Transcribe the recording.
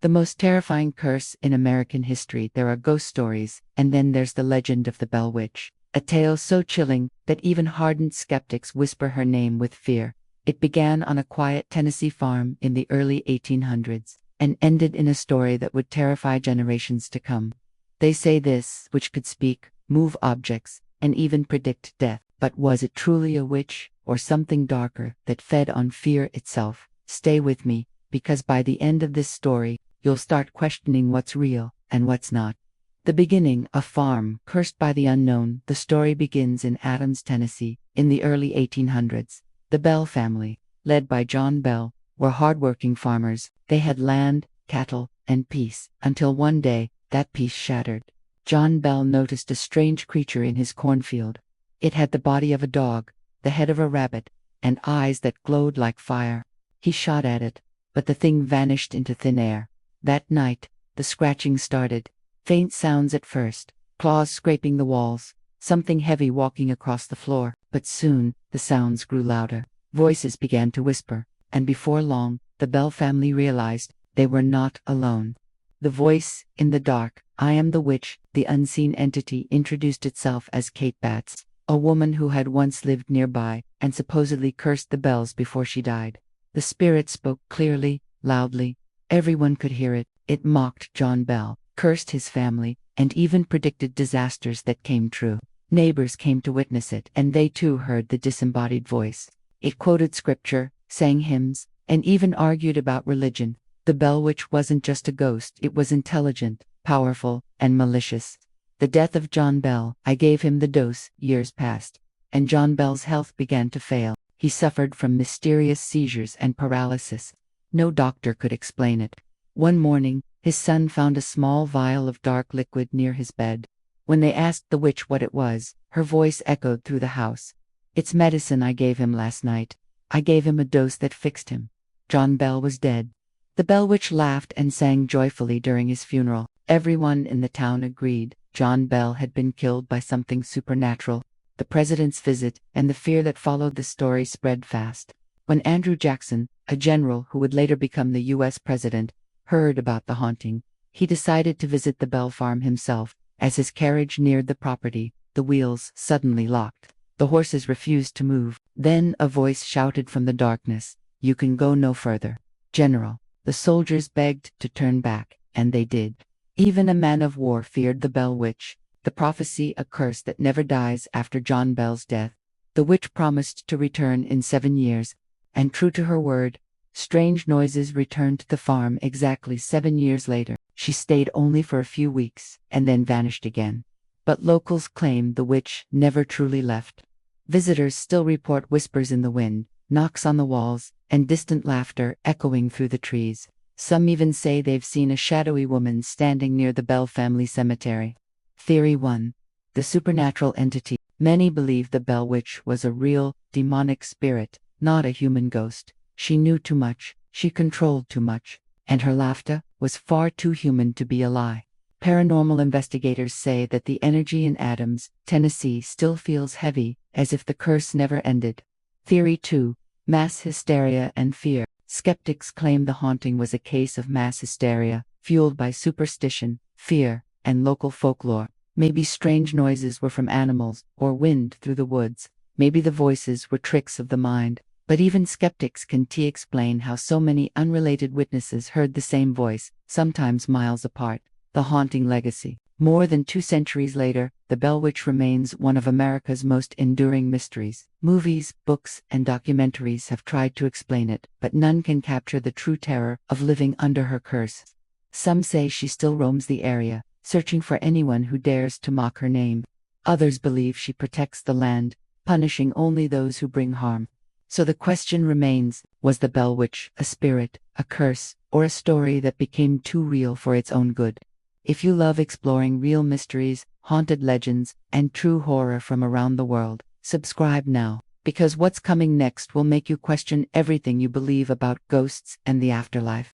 The most terrifying curse in American history. There are ghost stories, and then there's the legend of the Bell Witch, a tale so chilling that even hardened skeptics whisper her name with fear. It began on a quiet Tennessee farm in the early 1800s, and ended in a story that would terrify generations to come. They say this witch could speak, move objects, and even predict death. But was it truly a witch, or something darker that fed on fear itself? Stay with me, because by the end of this story, you'll start questioning what's real and what's not. The beginning, a farm cursed by the unknown. The story begins in Adams, Tennessee, in the early 1800s. The Bell family, led by John Bell, were hardworking farmers. They had land, cattle, and peace, until one day, that peace shattered. John Bell noticed a strange creature in his cornfield. It had the body of a dog, the head of a rabbit, and eyes that glowed like fire. He shot at it, but the thing vanished into thin air. That night, the scratching started. Faint sounds at first, claws scraping the walls, something heavy walking across the floor. But soon, the sounds grew louder. Voices began to whisper, and before long, the Bell family realized they were not alone. The voice in the dark, "I am the witch," the unseen entity introduced itself as Kate Batts, a woman who had once lived nearby and supposedly cursed the Bells before she died. The spirit spoke clearly, loudly. Everyone could hear it. It mocked John Bell, cursed his family, and even predicted disasters that came true. Neighbors came to witness it, and they too heard the disembodied voice. It quoted scripture, sang hymns, and even argued about religion. The Bell Witch wasn't just a ghost, it was intelligent, powerful, and malicious. The death of John Bell, I gave him the dose. Years passed, and John Bell's health began to fail. He suffered from mysterious seizures and paralysis. No doctor could explain it. One morning, his son found a small vial of dark liquid near his bed. When they asked the witch what it was, her voice echoed through the house. "It's medicine I gave him last night. I gave him a dose that fixed him." John Bell was dead. The Bell Witch laughed and sang joyfully during his funeral. Everyone in the town agreed John Bell had been killed by something supernatural. The president's visit and the fear that followed the story spread fast. When Andrew Jackson, a general who would later become the U.S. president, heard about the haunting, he decided to visit the Bell farm himself. As his carriage neared the property, the wheels suddenly locked. The horses refused to move. Then a voice shouted from the darkness, "You can go no further, General." The soldiers begged to turn back, and they did. Even a man of war feared the Bell Witch, the prophecy a curse that never dies after John Bell's death. The witch promised to return in 7 years, and true to her word, strange noises returned to the farm exactly 7 years later. She stayed only for a few weeks, and then vanished again. But locals claim the witch never truly left. Visitors still report whispers in the wind, knocks on the walls, and distant laughter echoing through the trees. Some even say they've seen a shadowy woman standing near the Bell family cemetery. Theory 1. The supernatural entity. Many believe the Bell Witch was a real, demonic spirit, not a human ghost. She knew too much, she controlled too much, and her laughter was far too human to be a lie. Paranormal investigators say that the energy in Adams, Tennessee still feels heavy, as if the curse never ended. Theory 2. Mass hysteria and fear. Skeptics claim the haunting was a case of mass hysteria, fueled by superstition, fear, and local folklore. Maybe strange noises were from animals, or wind through the woods. Maybe the voices were tricks of the mind. But even skeptics can explain how so many unrelated witnesses heard the same voice, sometimes miles apart. The haunting legacy. More than 2 centuries later, the Bell Witch remains one of America's most enduring mysteries. Movies, books, and documentaries have tried to explain it, but none can capture the true terror of living under her curse. Some say she still roams the area, searching for anyone who dares to mock her name. Others believe she protects the land, punishing only those who bring harm. So the question remains, was the Bell Witch a spirit, a curse, or a story that became too real for its own good? If you love exploring real mysteries, haunted legends, and true horror from around the world, subscribe now, because what's coming next will make you question everything you believe about ghosts and the afterlife.